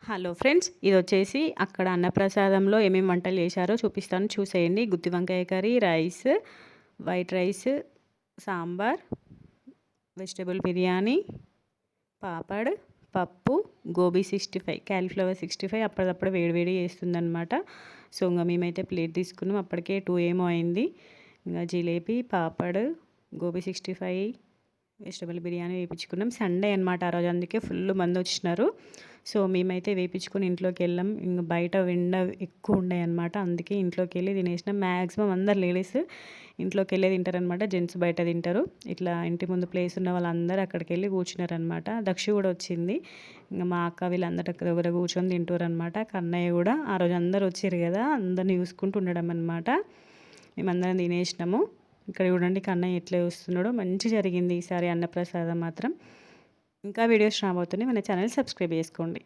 Hello friends, ఇదొచ్చేసి అక్కడ అన్నప్రసాదంలో ఏమేమి వంటలు చేశారో చూపిస్తాను, చూసేయండి. గుత్తి వంకాయ curry, rice, white rice, sambar, vegetable biryani, papad, పప్పు, గోబీ 65, క్యాలీఫ్లవర్ 65 అప్పటిదప్పుడు వేడివేడి చేస్తుందనమాట. సో ఇంకా మేమైతే ప్లేట్ తీసుకున్నాం. అప్పటికే 2 ఏమో అయింది. ఇంకా జిలేబీ, పాపడ్, గోబీ 65, వెజిటబుల్ బిర్యానీ వేయించుకున్నాం. సండే అనమాట ఆ రోజు, అందుకే ఫుల్ మంది వచ్చినారు. సో మేమైతే వేయించుకొని ఇంట్లోకి వెళ్ళాం. ఇంక బయట ఎండ ఎక్కువ ఉండే అనమాట, అందుకే ఇంట్లోకి వెళ్ళి తినేసినాం. మ్యాక్సిమం అందరు లేడీస్ ఇంట్లోకి వెళ్ళి తింటారనమాట, జెంట్స్ బయట తింటారు. ఇట్లా ఇంటి ముందు ప్లేస్ ఉన్న వాళ్ళందరూ అక్కడికి వెళ్ళి కూర్చున్నారనమాట. దక్షి కూడా వచ్చింది. ఇంకా మా అక్క వీళ్ళందరూ అక్కడ దగ్గర కూర్చొని తింటారు అనమాట. కన్నయ్య కూడా ఆ రోజు అందరు వచ్చారు కదా, అందరిని చూసుకుంటూ ఉండడం అనమాట. మేమందరం తినేసినాము. ఇక్కడ చూడండి కన్నయ్య ఎట్లా చూస్తున్నాడో. మంచి జరిగింది ఈసారి అన్నప్రసాదం మాత్రం. ఇంకా వీడియోస్ రాబోతున్నాయి, మన ఛానల్ సబ్స్క్రైబ్ చేసుకోండి.